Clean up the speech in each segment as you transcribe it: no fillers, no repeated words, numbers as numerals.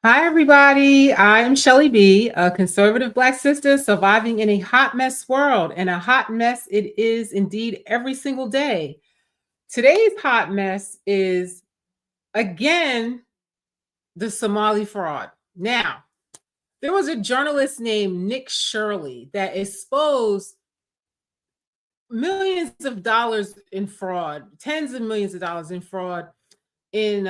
Hi, everybody. I'm Shelly B, a conservative Black sister surviving in a hot mess world. And a hot mess it is indeed every single day. Today's hot mess is, again, the Somali fraud. Now, there was a journalist named Nick Shirley that exposed millions of dollars in fraud, tens of millions of dollars in fraud in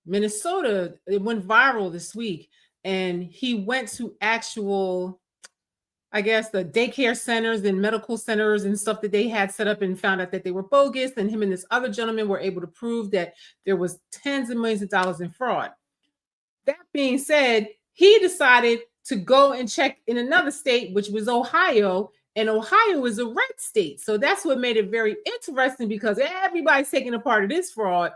Minnesota. It went viral this week, and he went to actual, I guess, the daycare centers and medical centers and stuff that they had set up, and found out that they were bogus. And him and this other gentleman were able to prove that there was tens of millions of dollars in fraud. That being said, he decided to go and check in another state, which was Ohio. And Ohio is a red state. So that's what made it very interesting, because everybody's taking a part of this fraud.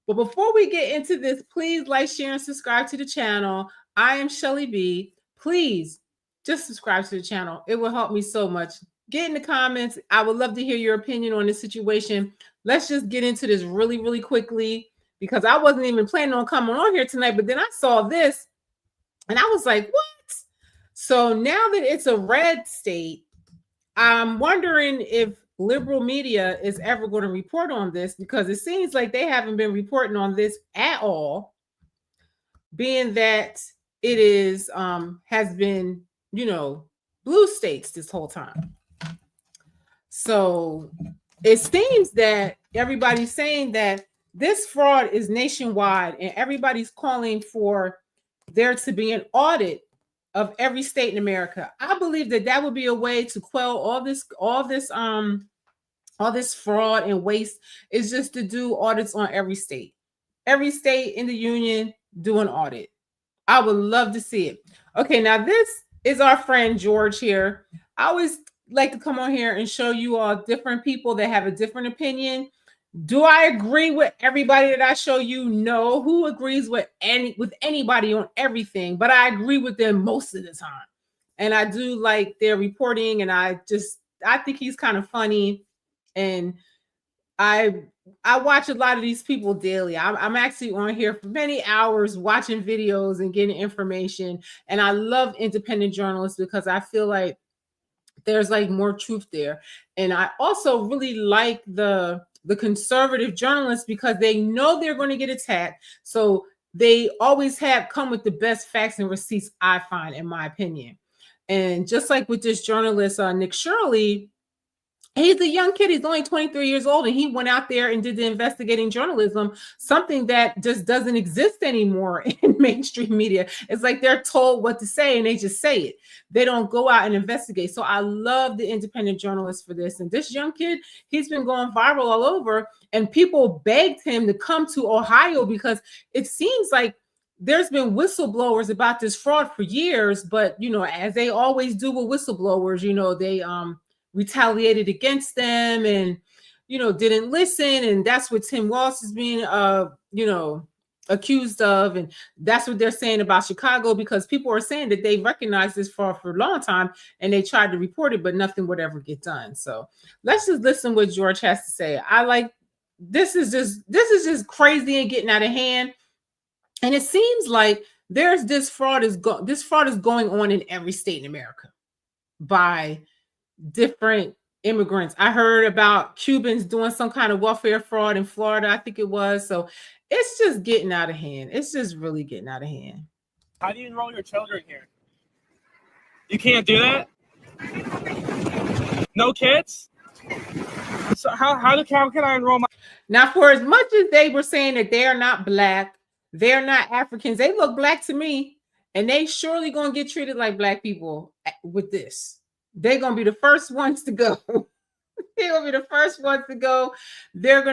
But before we get into this, please like, share, and subscribe to the channel. I am Shelly B. Please just subscribe to the channel. It will help me so much. Get in the comments. I would love to hear your opinion on this situation. Let's just get into this really, really quickly, because I wasn't even planning on coming on here tonight, but then I saw this and I was like, what? So now that it's a red state, I'm wondering if liberal media is ever going to report on this, because it seems like they haven't been reporting on this at all, being that it is has been, blue states this whole time. So it seems that everybody's saying that this fraud is nationwide, and everybody's calling for there to be an audit of every state in America. I believe that that would be a way to quell all this fraud and waste, is just to do audits on every state. Every state in the union do an audit. I would love to see it. Okay, now this is our friend George here. I always like to come on here and show you all different people that have a different opinion. Do I agree with everybody that I show you? No. Who agrees with anybody on everything? But I agree with them most of the time. And I do like their reporting, and I think he's kind of funny. And I watch a lot of these people daily. I'm actually on here for many hours watching videos and getting information. And I love independent journalists, because I feel like there's like more truth there. And I also really like the conservative journalists, because they know they're going to get attacked. So they always come with the best facts and receipts, I find, in my opinion. And just like with this journalist, Nick Shirley, he's a young kid. He's only 23 years old, and he went out there and did the investigating journalism, something that just doesn't exist anymore in mainstream media. It's like they're told what to say and they just say it. They don't go out and investigate. So I love the independent journalists for this. And this young kid, he's been going viral all over, and people begged him to come to Ohio, because it seems like there's been whistleblowers about this fraud for years. But, as they always do with whistleblowers, they retaliated against them and didn't listen. And that's what Tim Walz is being accused of. And that's what they're saying about Chicago, because people are saying that they recognized this fraud for a long time, and they tried to report it, but nothing would ever get done. So let's just listen what George has to say. This is just crazy and getting out of hand. And it seems like this fraud is going on in every state in America by different immigrants. I heard about Cubans doing some kind of welfare fraud in Florida, I think it was. So it's just getting out of hand. It's just really getting out of hand. How do you enroll your children here? You can't do that? No kids? So how can I enroll my... Now, for as much as they were saying that they are not Black, they're not Africans, they look Black to me, and they surely gonna get treated like Black people with this. They're going to be the first ones to go. They're going to be the first ones to go. They're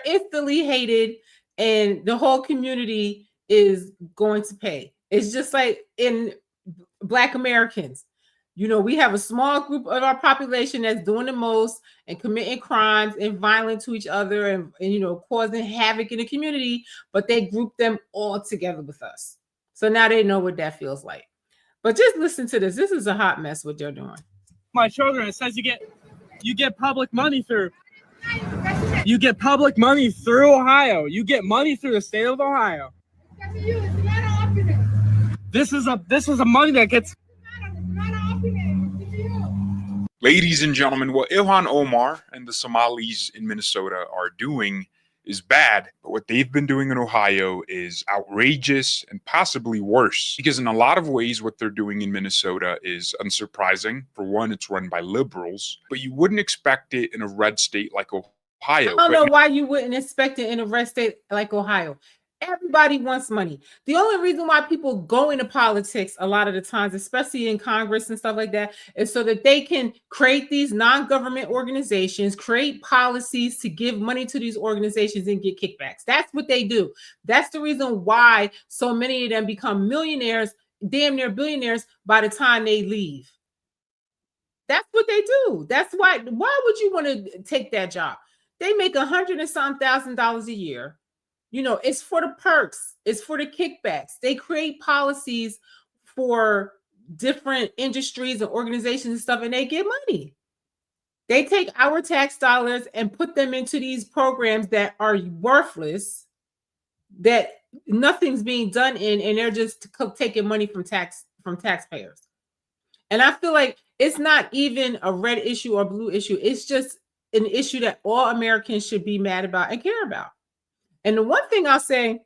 instantly hated, and the whole community is going to pay. It's just like in Black Americans. We have a small group of our population that's doing the most and committing crimes and violent to each other and causing havoc in the community, but they group them all together with us. So now they know what that feels like. But just listen to this. This is a hot mess what they're doing. My children, it says you get public money through. You get public money through Ohio. You get money through the state of Ohio. This is a money that gets. Ladies and gentlemen, what Ilhan Omar and the Somalis in Minnesota are doing is bad, but what they've been doing in Ohio is outrageous and possibly worse. Because in a lot of ways, what they're doing in Minnesota is unsurprising. For one, it's run by liberals, but you wouldn't expect it in a red state like Ohio. I don't know why you wouldn't expect it in a red state like Ohio. Everybody wants money. The only reason why people go into politics a lot of the times, especially in Congress and stuff like that, is so that they can create these non-government organizations, create policies to give money to these organizations and get kickbacks. That's what they do. That's the reason why so many of them become millionaires, damn near billionaires by the time they leave. That's what they do. That's why would you want to take that job? They make $100 and some $1,000 a year. You know, it's for the perks, it's for the kickbacks. They create policies for different industries and organizations and stuff, and they get money. They take our tax dollars and put them into these programs that are worthless, that nothing's being done in, and they're just taking money from taxpayers. And I feel like it's not even a red issue or blue issue. It's just an issue that all Americans should be mad about and care about. And the one thing I'll say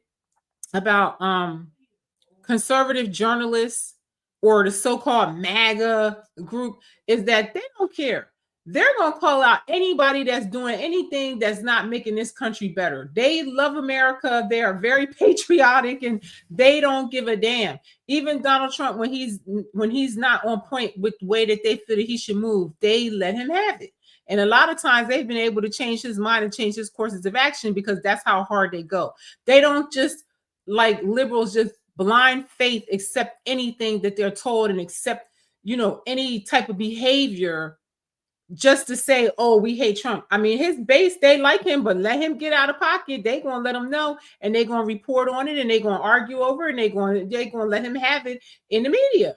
about conservative journalists or the so-called MAGA group is that they don't care. They're going to call out anybody that's doing anything that's not making this country better. They love America. They are very patriotic and they don't give a damn. Even Donald Trump, when he's not on point with the way that they feel that he should move, they let him have it. And a lot of times they've been able to change his mind and change his courses of action because that's how hard they go. They don't just, like liberals, just blind faith accept anything that they're told and accept, you know, any type of behavior just to say, oh, we hate Trump. I mean, his base, they like him, but let him get out of pocket. They're going to let him know, and they're going to report on it, and they're going to argue over it, and they're going to let him have it in the media.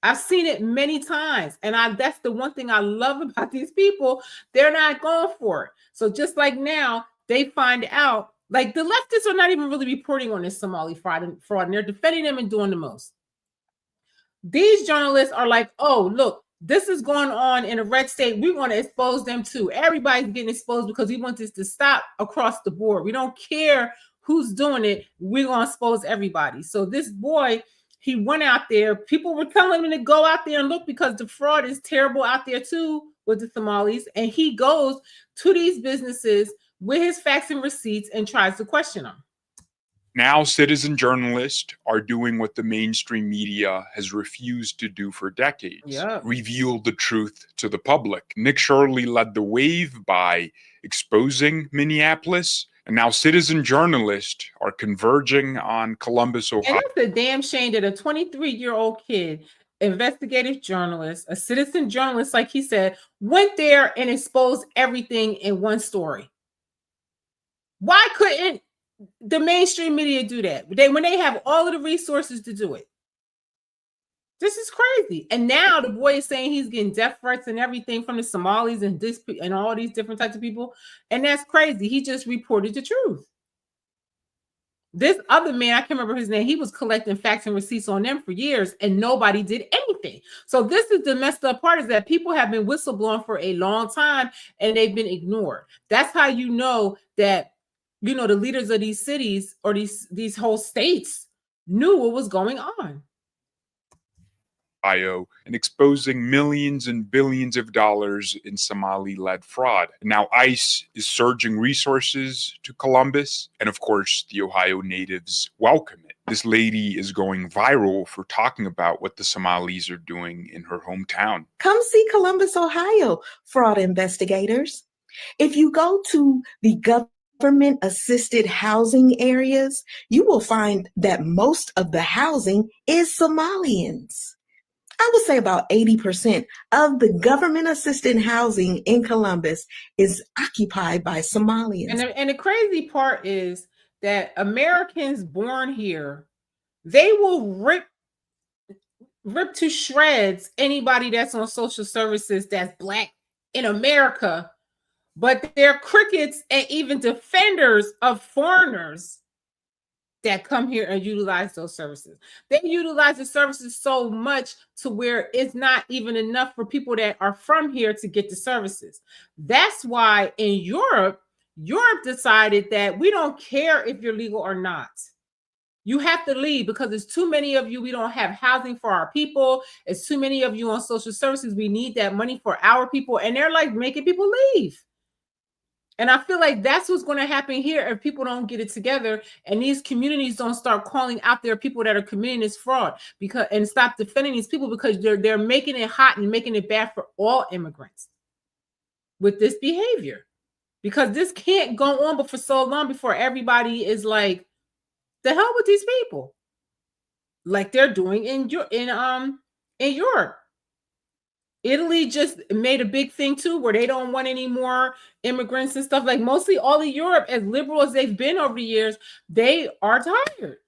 I've seen it many times. And that's the one thing I love about these people. They're not going for it. So just like now, they find out, like the leftists are not even really reporting on this Somali fraud, and they're defending them and doing the most. These journalists are like, oh, look, this is going on in a red state. We want to expose them too. Everybody's getting exposed because we want this to stop across the board. We don't care who's doing it. We're going to expose everybody. So this boy, he went out there. People were telling him to go out there and look because the fraud is terrible out there too with the Somalis. And he goes to these businesses with his facts and receipts and tries to question them. Now, citizen journalists are doing what the mainstream media has refused to do for decades. Yeah. Reveal the truth to the public. Nick Shirley led the wave by exposing Minneapolis. And now citizen journalists are converging on Columbus, Ohio. And it's a damn shame that a 23-year-old kid, investigative journalist, a citizen journalist, like he said, went there and exposed everything in one story. Why couldn't the mainstream media do that when they have all of the resources to do it? This is crazy. And now the boy is saying he's getting death threats and everything from the Somalis and all these different types of people. And that's crazy. He just reported the truth. This other man, I can't remember his name, he was collecting facts and receipts on them for years and nobody did anything. So this is the messed up part, is that people have been whistleblowing for a long time and they've been ignored. That's how you know that, you know, the leaders of these cities or these whole states knew what was going on. And exposing millions and billions of dollars in Somali-led fraud. Now ICE is surging resources to Columbus, and of course, the Ohio natives welcome it. This lady is going viral for talking about what the Somalis are doing in her hometown. Come see Columbus, Ohio, fraud investigators. If you go to the government-assisted housing areas, you will find that most of the housing is Somalians. I would say about 80% of the government-assisted housing in Columbus is occupied by Somalians. And the crazy part is that Americans born here, they will rip to shreds anybody that's on social services that's Black in America, but they're crickets and even defenders of foreigners that come here and utilize those services. They utilize the services so much to where it's not even enough for people that are from here to get the services. That's why in Europe decided that we don't care if you're legal or not. You have to leave because there's too many of you. We don't have housing for our people. It's too many of you on social services. We need that money for our people. And they're like making people leave. And I feel like that's what's going to happen here if people don't get it together and these communities don't start calling out their people that are committing this fraud and stop defending these people, because they're making it hot and making it bad for all immigrants with this behavior. Because this can't go on but for so long before everybody is like, the hell with these people, like they're doing in Europe. Italy just made a big thing too, where they don't want any more immigrants and stuff. Like mostly all of Europe, as liberal as they've been over the years, they are tired.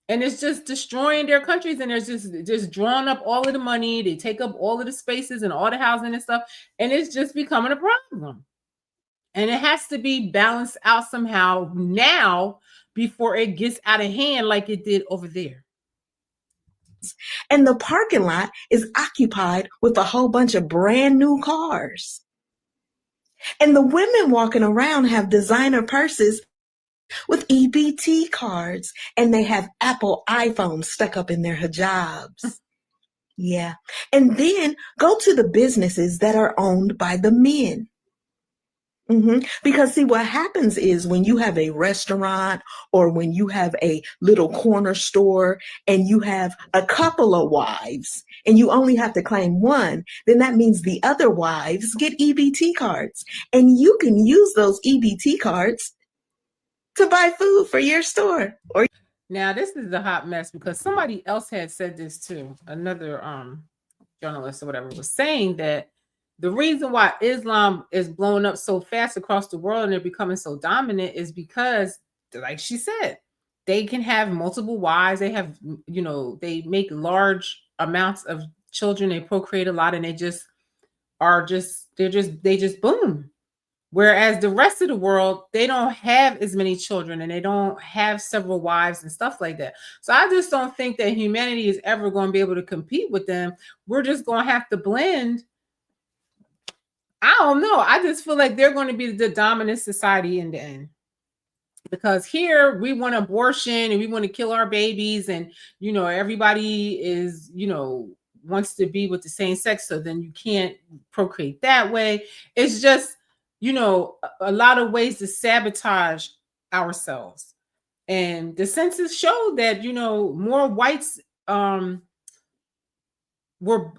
And it's just destroying their countries, and there's just drawing up all of the money. They take up all of the spaces and all the housing and stuff, and it's just becoming a problem. And it has to be balanced out somehow now before it gets out of hand like it did over there. And the parking lot is occupied with a whole bunch of brand new cars. And the women walking around have designer purses with EBT cards, and they have Apple iPhones stuck up in their hijabs. Yeah. And then go to the businesses that are owned by the men. Because see, what happens is when you have a restaurant or when you have a little corner store and you have a couple of wives and you only have to claim one, then that means the other wives get EBT cards, and you can use those EBT cards to buy food for your store. Or now this is a hot mess because somebody else had said this too. Another journalist or whatever was saying that the reason why Islam is blowing up so fast across the world and they're becoming so dominant is because, like she said, they can have multiple wives. They have, they make large amounts of children. They procreate a lot, and they just boom. Whereas the rest of the world, they don't have as many children and they don't have several wives and stuff like that. So I just don't think that humanity is ever going to be able to compete with them. We're just going to have to blend. I don't know. I just feel like they're going to be the dominant society in the end. Because here we want abortion and we want to kill our babies, and everybody is, wants to be with the same sex, so then you can't procreate that way. It's just, a lot of ways to sabotage ourselves. And the census showed that, more whites were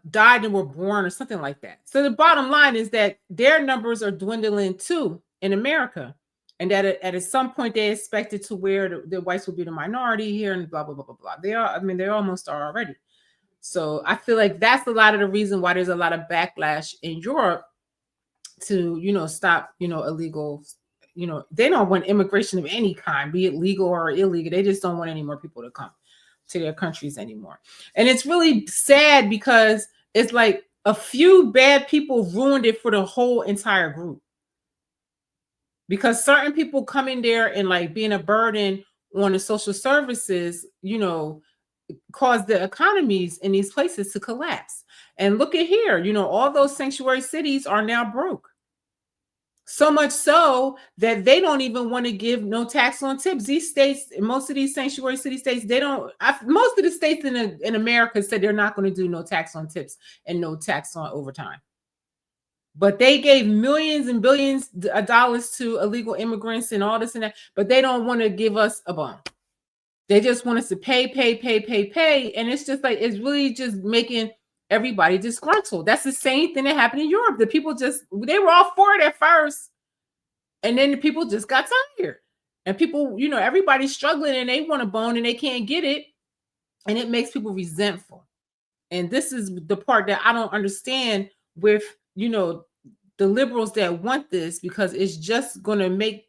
died and were born or something like that. So the bottom line is that their numbers are dwindling too in America, and that at some point they expected to where the whites will be the minority here and blah blah blah blah blah. They almost are already. So I feel like that's a lot of the reason why there's a lot of backlash in Europe to stop illegal. They don't want immigration of any kind, be it legal or illegal. They just don't want any more people to come to their countries anymore. And it's really sad because it's like a few bad people ruined it for the whole entire group. Because certain people coming there and like being a burden on the social services, cause the economies in these places to collapse. And look at here, all those sanctuary cities are now broke. So much so that they don't even want to give no tax on tips. These states, most of these sanctuary city states, most of the states in America said they're not going to do no tax on tips and no tax on overtime. But they gave millions and billions of dollars to illegal immigrants and all this and that, but they don't want to give us a bump. They just want us to pay. And it's just like, it's really just making everybody disgruntled. That's the same thing that happened in Europe. The people they were all for it at first. And then the people just got tired. And people, everybody's struggling and they want a bone and they can't get it. And it makes people resentful. And this is the part that I don't understand with, the liberals that want this, because it's just going to make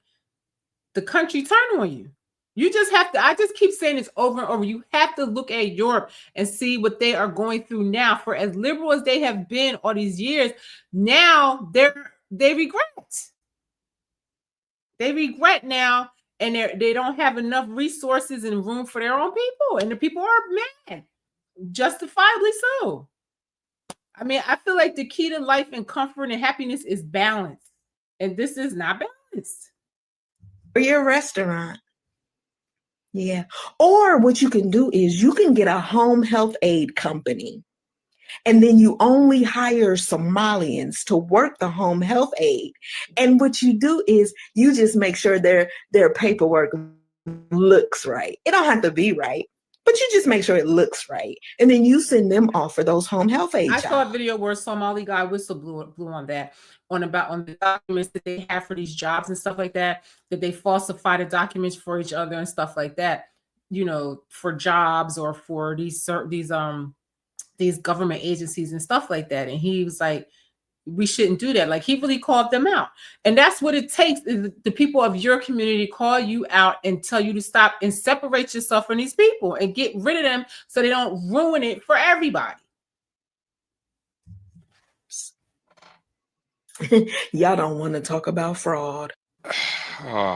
the country turn on you. You just have to, I just keep saying this over and over. You have to look at Europe and see what they are going through now. For as liberal as they have been all these years, now they regret. They regret now, and they don't have enough resources and room for their own people, and the people are mad, justifiably so. I mean, I feel like the key to life and comfort and happiness is balance, and this is not balanced. For your restaurant. Yeah. Or what you can do is you can get a home health aid company, and then you only hire Somalians to work the home health aid. And what you do is you just make sure their paperwork looks right. It don't have to be right, but you just make sure it looks right. And then you send them off for those home health aid I jobs. saw a video where a Somali guy whistle blew on that, on the documents that they have for these jobs and stuff like that they falsify the documents for each other and stuff like that, for jobs or for these government agencies and stuff like that. And he was like, we shouldn't do that. Like, he really called them out. And that's what it takes, is the people of your community call you out and tell you to stop and separate yourself from these people and get rid of them so they don't ruin it for everybody. Y'all don't want to talk about fraud.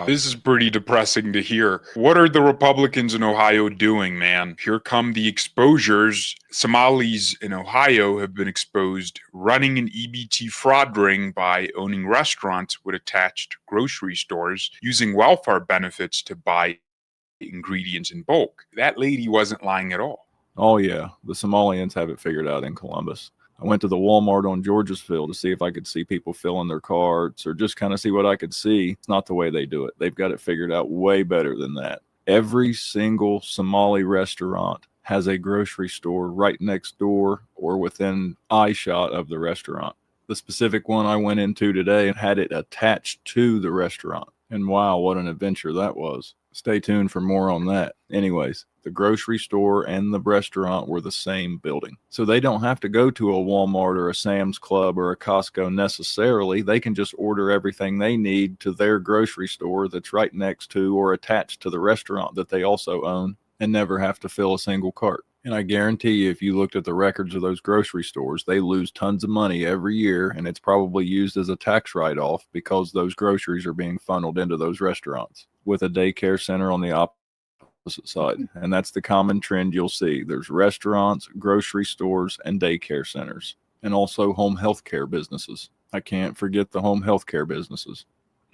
This is pretty depressing to hear. What are the Republicans in Ohio doing, man? Here come the exposures. Somalis in Ohio have been exposed running an EBT fraud ring by owning restaurants with attached grocery stores, using welfare benefits to buy ingredients in bulk. That lady wasn't lying at all. Oh yeah, the Somalians have it figured out in Columbus. I went to the Walmart on Georgesville to see if I could see people filling their carts or just kind of see what I could see. It's not the way they do it. They've got it figured out way better than that. Every single Somali restaurant has a grocery store right next door or within eye shot of the restaurant. The specific one I went into today had it attached to the restaurant. And wow, what an adventure that was. Stay tuned for more on that. Anyways, the grocery store and the restaurant were the same building. So they don't have to go to a Walmart or a Sam's Club or a Costco necessarily. They can just order everything they need to their grocery store that's right next to or attached to the restaurant that they also own, and never have to fill a single cart. And I guarantee you, if you looked at the records of those grocery stores, they lose tons of money every year, and it's probably used as a tax write-off because those groceries are being funneled into those restaurants, with a daycare center on the opposite side. And that's the common trend you'll see. There's restaurants, grocery stores, and daycare centers, and also home health care businesses. I can't forget the home health care businesses.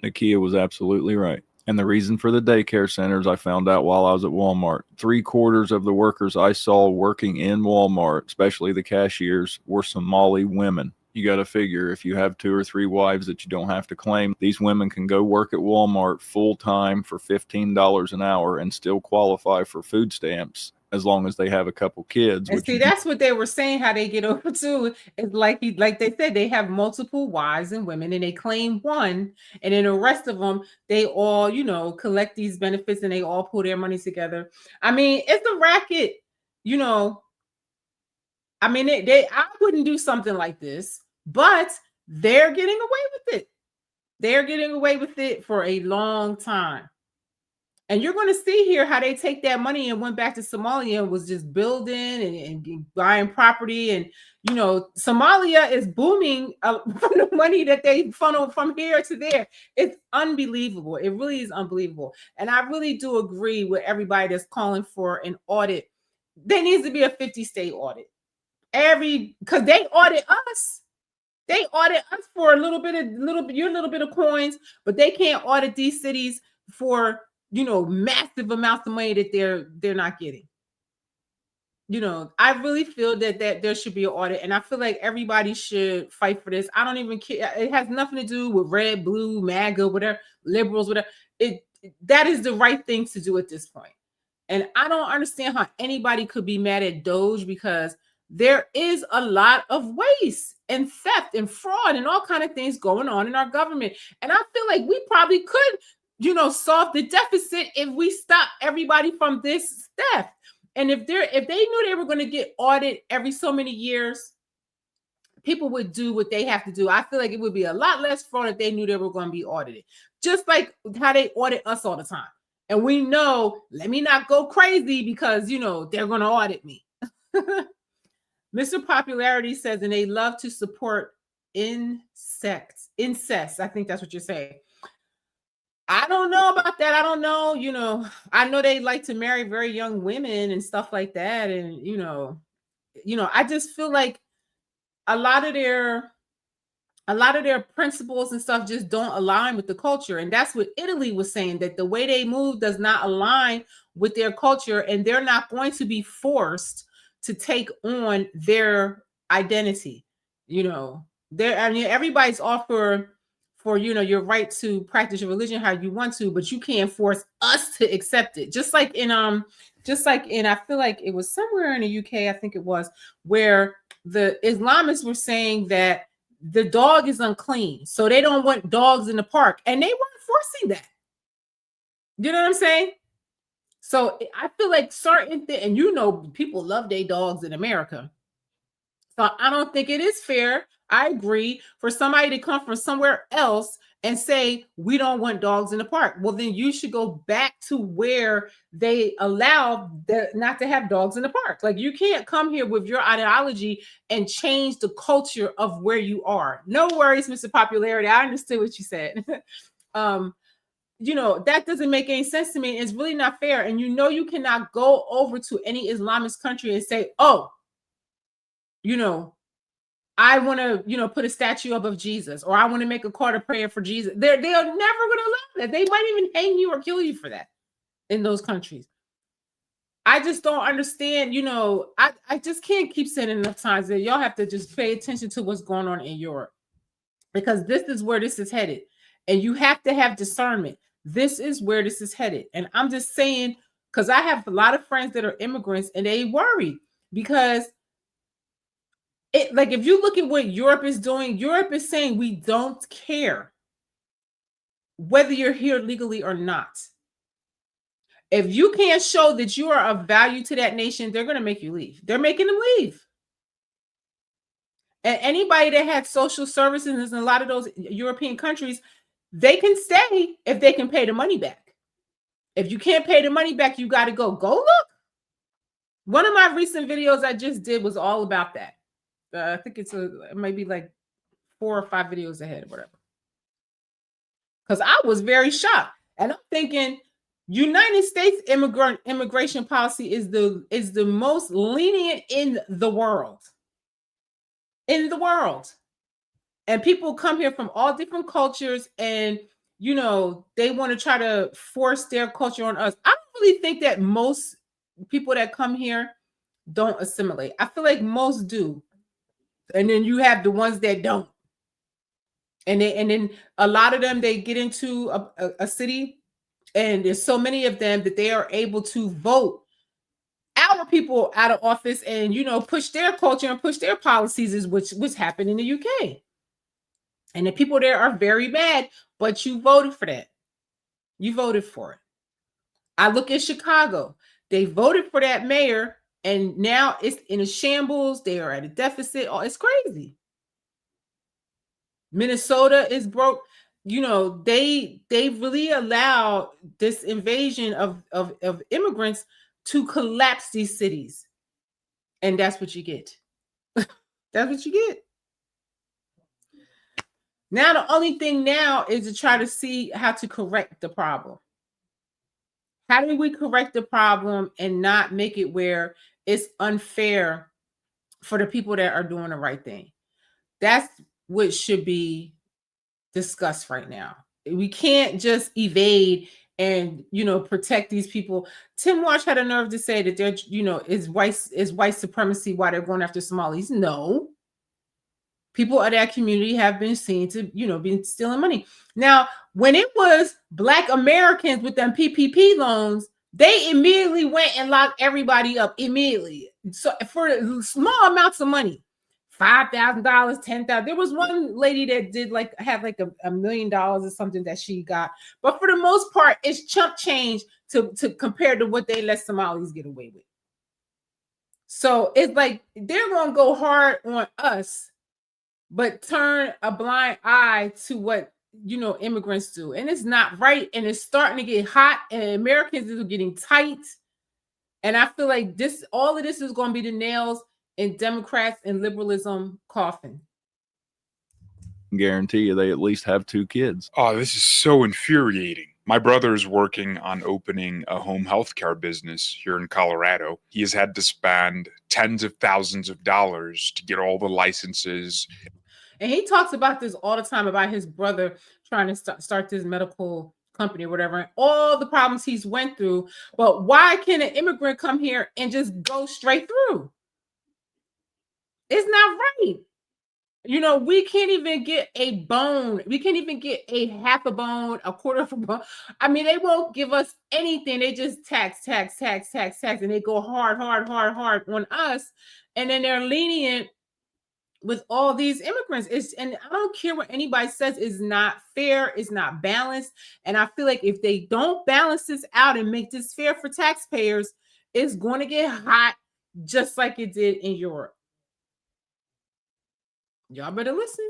Nakia was absolutely right. And the reason for the daycare centers, I found out while I was at Walmart. 3/4 of the workers I saw working in Walmart, especially the cashiers, were Somali women. You got to figure, if you have 2 or 3 wives that you don't have to claim, these women can go work at Walmart full time for $15 an hour and still qualify for food stamps as long as they have a couple kids. And see, that's what they were saying, how they get over to. It's like they said, they have multiple wives and women, and they claim one, and then the rest of them, they all, collect these benefits, and they all pull their money together. I mean, it's a racket, I mean, I wouldn't do something like this, but they're getting away with it. They're getting away with it for a long time. And you're going to see here how they take that money and went back to Somalia and was just building and buying property. And, Somalia is booming from the money that they funnel from here to there. It's unbelievable. It really is unbelievable. And I really do agree with everybody that's calling for an audit. There needs to be a 50-state audit. Because they audit us. They audit us for your little bit of coins, but they can't audit these cities for massive amounts of money that they're not getting. I really feel that there should be an audit, and I feel like everybody should fight for this. I don't even care. It has nothing to do with red, blue, MAGA, whatever, liberals, whatever. That is the right thing to do at this point. And I don't understand how anybody could be mad at Doge, because there is a lot of waste and theft and fraud and all kind of things going on in our government. And I feel like we probably could solve the deficit if we stop everybody from this theft. And if they knew they were going to get audited every so many years, people would do what they have to do. I feel like it would be a lot less fraud if they knew they were going to be audited, just like how they audit us all the time. And we know, let me not go crazy because, they're going to audit me. Mr. Popularity says, and they love to support incest. I think that's what you're saying. I don't know about that. I don't know. I know they like to marry very young women and stuff like that. And, I just feel like a lot of their principles and stuff just don't align with the culture. And that's what Italy was saying, that the way they move does not align with their culture, and they're not going to be forced to take on their identity. Everybody's all for your right to practice your religion how you want to, but you can't force us to accept it. Just like in I feel like it was somewhere in the UK, I think it was, where the Islamists were saying that the dog is unclean, so they don't want dogs in the park, and they weren't forcing that. You know what I'm saying? So I feel like certain things, and people love their dogs in America. So I don't think it is fair. I agree for somebody to come from somewhere else and say, we don't want dogs in the park. Well, then you should go back to where they allow not to have dogs in the park. Like, you can't come here with your ideology and change the culture of where you are. No worries, Mr. Popularity. I understood what you said. That doesn't make any sense to me. It's really not fair. And you cannot go over to any Islamist country and say, oh, I want to, put a statue up of Jesus, or I want to make a card of prayer for Jesus. They are never going to allow that. They might even hang you or kill you for that in those countries. I just don't understand. I just can't keep saying enough times that y'all have to just pay attention to what's going on in Europe, because this is where this is headed, and you have to have discernment. This is where this is headed, and I'm just saying, because I have a lot of friends that are immigrants, and they worry because if you look at what Europe is doing, Europe is saying we don't care whether you're here legally or not. If you can't show that you are of value to that nation, they're going to make you leave. They're making them leave. And anybody that had social services in a lot of those European countries, they can stay if they can pay the money back. If you can't pay the money back, you got to go. Go look. One of my recent videos I just did was all about that. I think it might be like 4 or 5 videos ahead or whatever. Because I was very shocked. And I'm thinking, United States immigration policy is the most lenient in the world. In the world. And people come here from all different cultures, and they want to try to force their culture on us. I don't really think that most people that come here don't assimilate. I feel like most do. And then you have the ones that don't. And then a lot of them, they get into a city, and there's so many of them that they are able to vote our people out of office and, push their culture and push their policies, which happened in the UK. And the people there are very bad, but you voted for that. You voted for it. I look at Chicago. They voted for that mayor, and now it's in a shambles. They are at a deficit. Oh, it's crazy. Minnesota is broke. They really allow this invasion of immigrants to collapse these cities. And that's what you get. That's what you get. Now, the only thing now is to try to see how to correct the problem. How do we correct the problem and not make it where it's unfair for the people that are doing the right thing? That's what should be discussed right now. We can't just evade and protect these people. Tim Walsh had a nerve to say that they're is white supremacy why they're going after Somalis. No. People of that community have been seen to, been stealing money. Now, when it was Black Americans with them PPP loans, they immediately went and locked everybody up immediately. So for small amounts of money, $5,000, $10,000. There was one lady that did have $1 million or something that she got. But for the most part, it's chump change to compare to what they let Somalis get away with. So it's like they're going to go hard on us, but turn a blind eye to what immigrants do. And it's not right. And it's starting to get hot, and Americans are getting tight. And I feel like all of this is going to be the nails in Democrats and liberalism coffin. Guarantee you they at least have 2 kids. Oh, this is so infuriating. My brother is working on opening a home healthcare business here in Colorado. He has had to spend tens of thousands of dollars to get all the licenses. And he talks about this all the time about his brother trying to start this medical company or whatever, and all the problems he's went through. But why can an immigrant come here and just go straight through? It's not right. You know, we can't even get a bone. We can't even get a half a bone, a quarter of a bone. I mean, they won't give us anything. They just tax, and they go hard on us. And then they're lenient with all these immigrants. And I don't care what anybody says, is not fair, it's not balanced. And I feel like if they don't balance this out and make this fair for taxpayers, it's going to get hot just like it did in Europe. Y'all better listen.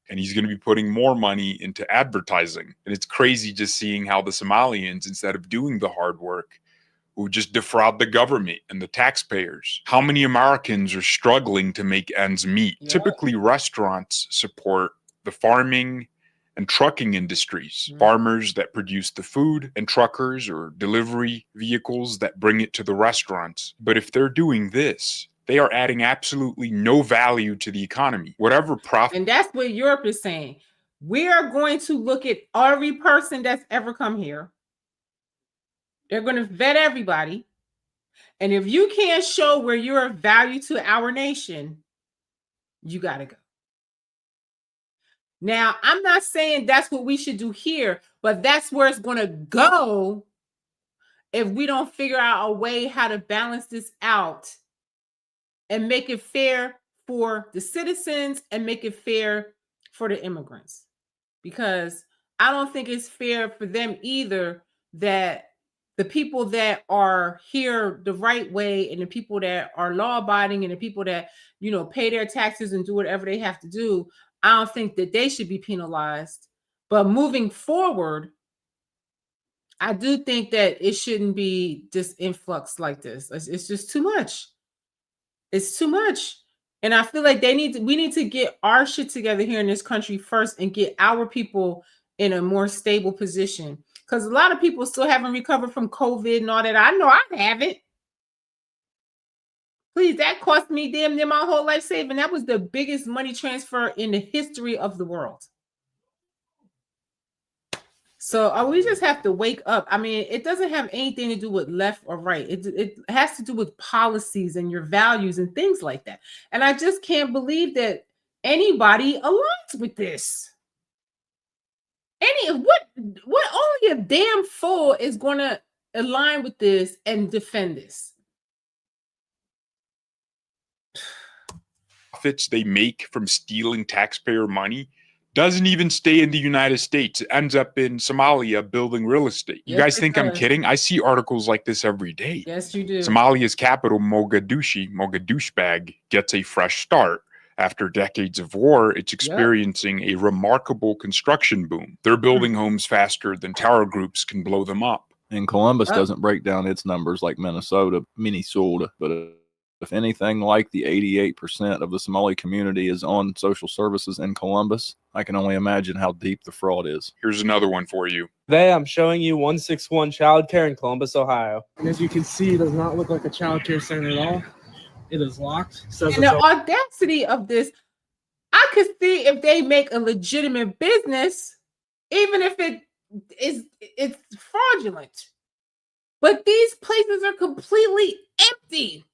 And he's going to be putting more money into advertising. And it's crazy just seeing how the Somalians, instead of doing the hard work, who just defraud the government and the taxpayers. How many Americans are struggling to make ends meet? Yeah. Typically, restaurants support the farming and trucking industries, farmers that produce the food, and truckers or delivery vehicles that bring it to the restaurants. But if they're doing this, they are adding absolutely no value to the economy. Whatever profit. And that's what Europe is saying. We are going to look at every person that's ever come here. They're going to vet everybody. And if you can't show where you're of value to our nation, you got to go. Now, I'm not saying that's what we should do here, but that's where it's going to go if we don't figure out a way how to balance this out and make it fair for the citizens and make it fair for the immigrants. Because I don't think it's fair for them either that the people that are here the right way and the people that are law-abiding and the people that, you know, pay their taxes and do whatever they have to do, I don't think that they should be penalized. But moving forward, I do think that it shouldn't be this influx like this. It's just too much. It's too much. And I feel like we need to get our shit together here in this country first and get our people in a more stable position. Because a lot of people still haven't recovered from COVID and all that. I know I haven't. Please, that cost me damn near my whole life saving. That was the biggest money transfer in the history of the world. So we just have to wake up. I mean, it doesn't have anything to do with left or right. It has to do with policies and your values and things like that. And I just can't believe that anybody aligns with this. What only a damn fool is going to align with this and defend this. Profits they make from stealing taxpayer money doesn't even stay in the United States. It ends up in Somalia building real estate. You guys think I'm kidding? I see articles like this every day. Yes, you do. Somalia's capital, Mogadishu gets a fresh start. After decades of war, it's experiencing a remarkable construction boom. They're building homes faster than tower groups can blow them up. And Columbus doesn't break down its numbers like Minnesota, but if anything like the 88% of the Somali community is on social services in Columbus, I can only imagine how deep the fraud is. Here's another one for you. Today I'm showing you 161 Childcare in Columbus, Ohio. And as you can see, it does not look like a childcare center at all. It is locked. And the audacity of this, I could see if they make a legitimate business, even if it's fraudulent. But these places are completely empty.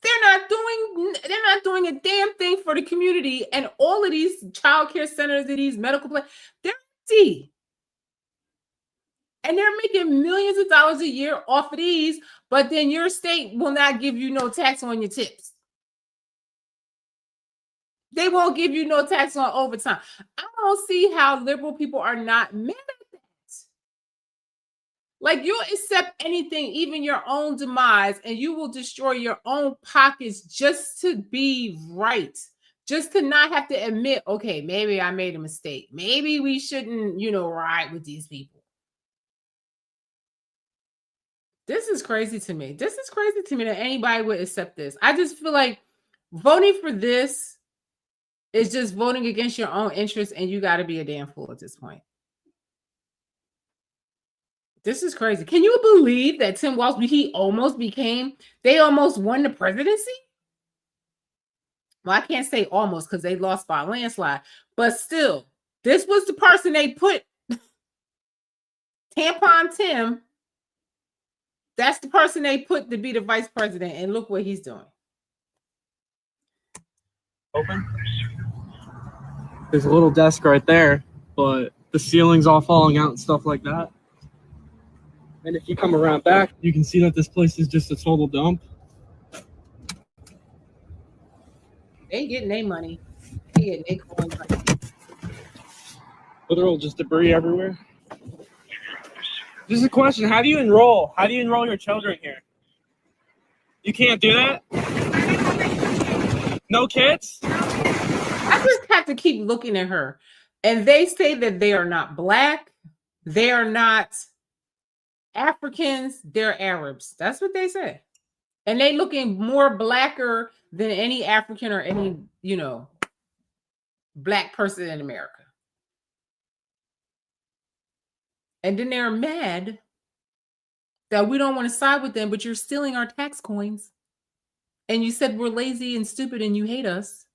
They're not doing a damn thing for the community. And all of these child care centers and these medical places, they're empty. And they're making millions of dollars a year off of these, but then your state will not give you no tax on your tips. They won't give you no tax on overtime. I don't see how liberal people are not mad at that. Like, you'll accept anything, even your own demise, and you will destroy your own pockets just to be right. Just to not have to admit, okay, maybe I made a mistake. Maybe we shouldn't, ride with these people. This is crazy to me. This is crazy to me that anybody would accept this. I just feel like voting for this is just voting against your own interests, and you got to be a damn fool at this point. This is crazy. Can you believe that Tim Walz, they almost won the presidency? Well, I can't say almost because they lost by a landslide, but still, this was the person they put, Tampon Tim. That's the person they put to be the vice president, and look what he's doing. Open. There's a little desk right there, but the ceiling's all falling out and stuff like that. And if you come around back, you can see that this place is just a total dump. They ain't getting their money. They getting their coins. Literal just debris everywhere. Just a question: how do you enroll? How do you enroll your children here? You can't do that? No kids? I just have to keep looking at her. And they say that they are not Black. They are not Africans. They're Arabs. That's what they say. And they looking more Blacker than any African or any, Black person in America. And then they're mad that we don't want to side with them, but you're stealing our tax coins. And you said we're lazy and stupid and you hate us.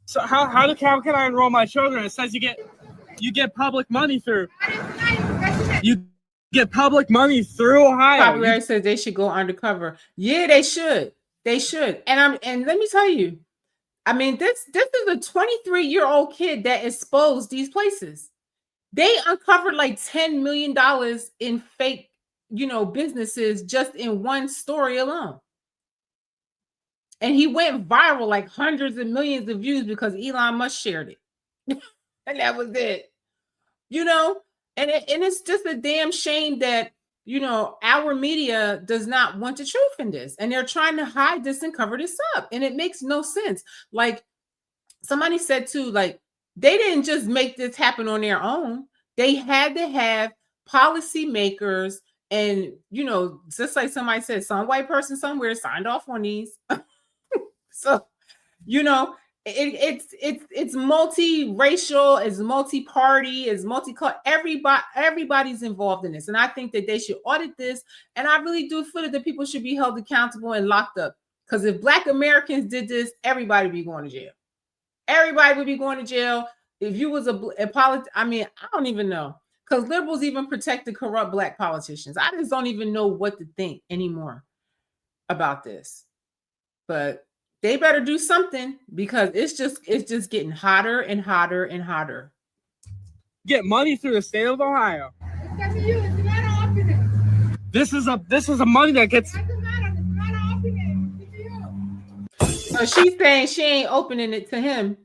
So how can I enroll my children? It says you get public money through. You get public money through Ohio. Popularity says they should go undercover. Yeah, they should. They should. And let me tell you, I mean, this is a 23-year-old kid that exposed these places. They uncovered like $10 million in fake, businesses just in one story alone. And he went viral, like hundreds of millions of views because Elon Musk shared it. And that was it. And it's just a damn shame that, our media does not want the truth in this. And they're trying to hide this and cover this up. And it makes no sense. Like somebody said too, like they didn't just make this happen on their own. They had to have policymakers and, just like somebody said, some white person somewhere signed off on these. So, it's multiracial, it's multi-party, it's multicultural. Everybody's involved in this, and I think that they should audit this. And I really do feel that people should be held accountable and locked up. Because if Black Americans did this, everybody would be going to jail. Everybody would be going to jail. If you was I don't even know. Because liberals even protect the corrupt Black politicians. I just don't even know what to think anymore about this. But they better do something because it's just getting hotter and hotter and hotter. Get money through the state of Ohio. This is a money that gets. So she's saying she ain't opening it to him.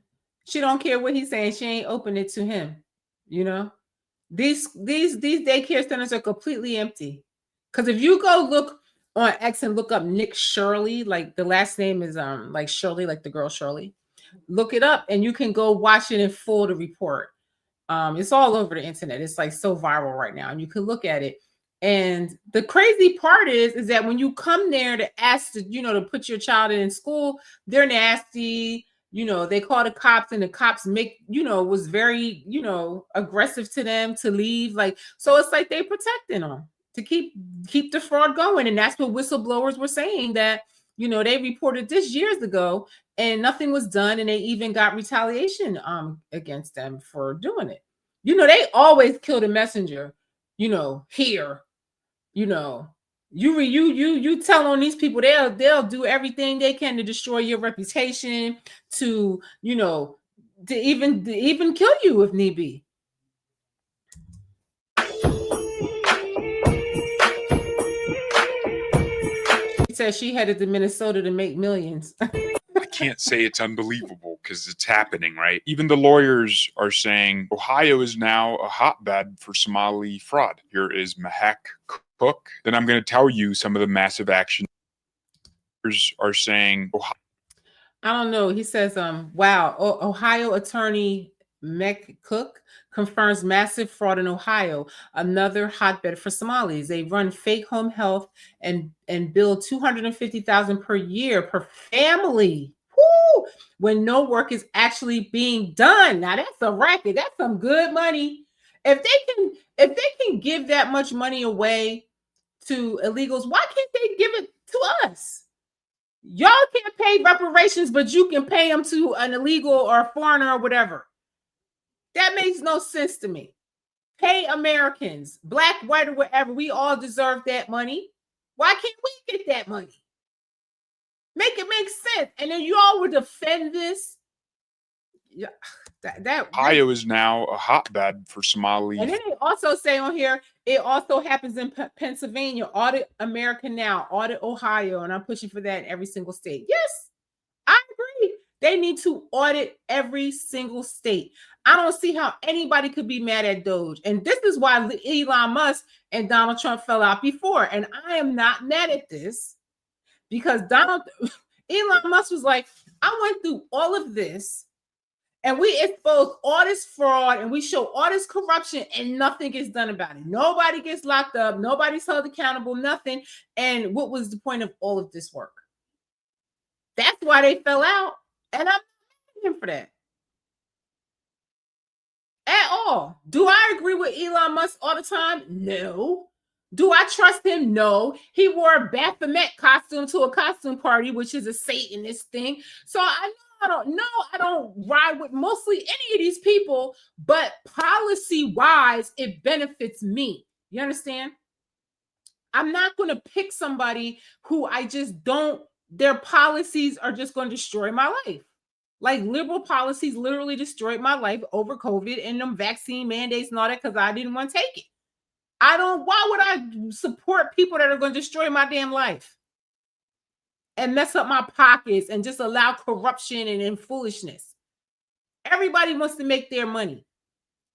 She don't care what he's saying. She ain't opening it to him. These daycare centers are completely empty. Because if you go look on X and look up Nick Shirley, like the last name is like Shirley, like the girl Shirley. Look it up and you can go watch it in full to report. It's all over the internet. It's like so viral right now, and you can look at it. And the crazy part is that when you come there to ask to put your child in school, they're nasty. They call the cops, and the cops was very aggressive to them to leave. Like, so it's like they protecting them to keep the fraud going. And that's what whistleblowers were saying, that they reported this years ago and nothing was done, and they even got retaliation against them for doing it. They always kill the messenger. Here, you tell on these people, they'll do everything they can to destroy your reputation, to even kill you if need be. Said she headed to Minnesota to make millions. I can't say it's unbelievable because it's happening, right? Even the lawyers are saying Ohio is now a hotbed for Somali fraud. Here is Mahak Cook. Then I'm going to tell you some of the massive action are saying Ohio. I don't know. He says, wow, Ohio attorney Meg Cook confirms massive fraud in Ohio, another hotbed for Somalis. They run fake home health and bill $250,000 per year per family. when no work is actually being done. Now that's a racket. That's some good money. If they can give that much money away to illegals, why can't they give it to us? Y'all can't pay reparations, but you can pay them to an illegal or a foreigner or whatever. That makes no sense to me. Pay Americans, black, white, or whatever. We all deserve that money. Why can't we get that money? Make it make sense. And then you all would defend this. Yeah, Ohio is now a hotbed for Somali. And then they also say on here, it also happens in Pennsylvania. Audit America Now, audit Ohio, and I'm pushing for that in every single state. Yes, I agree. They need to audit every single state. I don't see how anybody could be mad at Doge. And this is why Elon Musk and Donald Trump fell out before. And I am not mad at this because Elon Musk was like, I went through all of this and we expose all this fraud and we show all this corruption and nothing gets done about it. Nobody gets locked up. Nobody's held accountable, nothing. And what was the point of all of this work? That's why they fell out. And I'm not him for that. At all. Do I agree with Elon Musk all the time? No. Do I trust him? No. He wore a Baphomet costume to a costume party, which is a Satanist thing. So I don't ride with mostly any of these people, but policy-wise, it benefits me. You understand? I'm not going to pick somebody who I just don't, their policies are just going to destroy my life. Like liberal policies literally destroyed my life over COVID and them vaccine mandates and all that because I didn't want to take it. Why would I support people that are going to destroy my damn life and mess up my pockets and just allow corruption and foolishness? Everybody wants to make their money.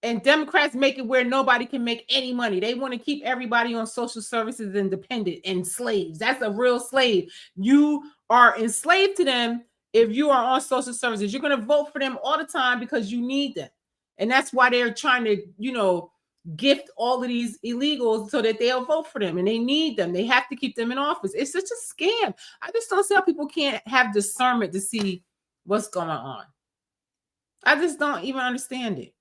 And Democrats make it where nobody can make any money. They want to keep everybody on social services independent and slaves. That's a real slave. You are enslaved to them. If you are on social services, you're going to vote for them all the time because you need them. And that's why they're trying to, gift all of these illegals so that they'll vote for them. And they need them. They have to keep them in office. It's such a scam. I just don't see how people can't have discernment to see what's going on. I just don't even understand it.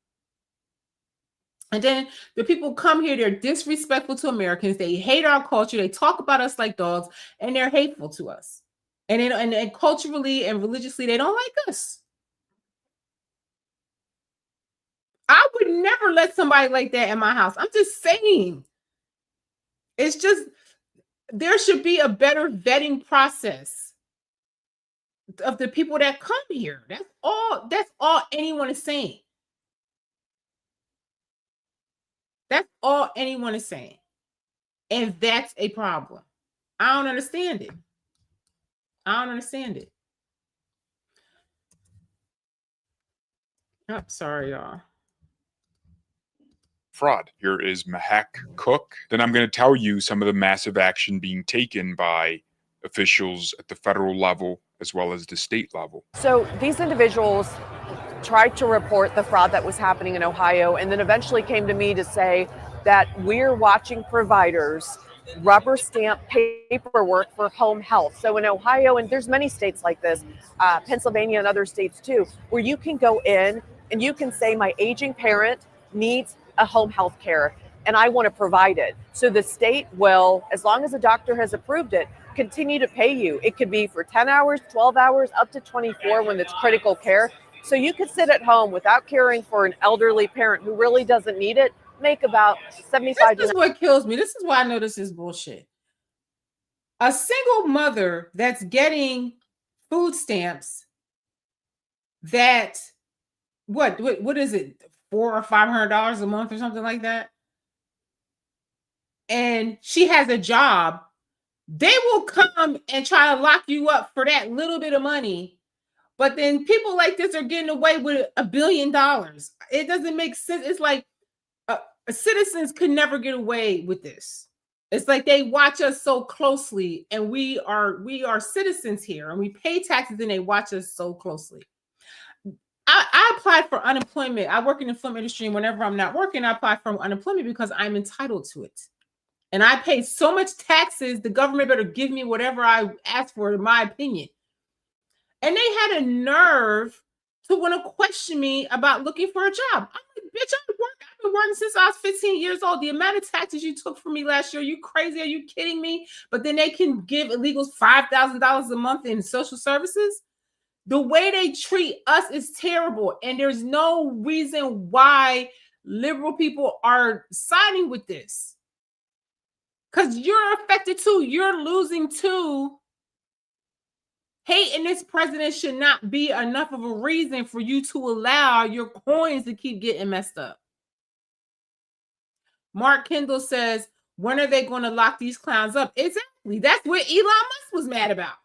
And then the people come here, they're disrespectful to Americans. They hate our culture. They talk about us like dogs, and they're hateful to us. And culturally and religiously, they don't like us. I would never let somebody like that in my house. I'm just saying. It's just, there should be a better vetting process of the people that come here. That's all anyone is saying. That's all anyone is saying. And that's a problem. I don't understand it. Oh, sorry, y'all. Fraud. Here is Mahak Cook. Then I'm going to tell you some of the massive action being taken by officials at the federal level as well as the state level. So these individuals tried to report the fraud that was happening in Ohio and then eventually came to me to say that we're watching providers rubber stamp paperwork for home health. So in Ohio, and there's many states like this, Pennsylvania and other states too, where you can go in and you can say my aging parent needs a home health care and I want to provide it. So the state will, as long as a doctor has approved it, continue to pay you. It could be for 10 hours, 12 hours, up to 24 when it's critical care. So you could sit at home without caring for an elderly parent who really doesn't need it, make about 75. This is what kills me. This is why I know this is bullshit. A single mother that's getting food stamps that what is it, $400 or $500 a month or something like that, and she has a job, they will come and try to lock you up for that little bit of money. But then people like this are getting away with $1 billion. It doesn't make sense. It's like citizens could never get away with this. It's like they watch us so closely, and we are citizens here, and we pay taxes, and they watch us so closely. I applied for unemployment. I work in the film industry, and whenever I'm not working, I apply for unemployment because I'm entitled to it. And I pay so much taxes, the government better give me whatever I ask for, in my opinion. And they had a nerve to want to question me about looking for a job. I'm like, bitch, I've been working since I was 15 years old. The amount of taxes you took from me last year, you crazy? Are you kidding me? But then they can give illegals $5,000 a month in social services. The way they treat us is terrible. And there's no reason why liberal people are siding with this. Because you're affected too. You're losing too. Hating this president should not be enough of a reason for you to allow your coins to keep getting messed up. Mark Kendall says, when are they going to lock these clowns up? Exactly. That's what Elon Musk was mad about.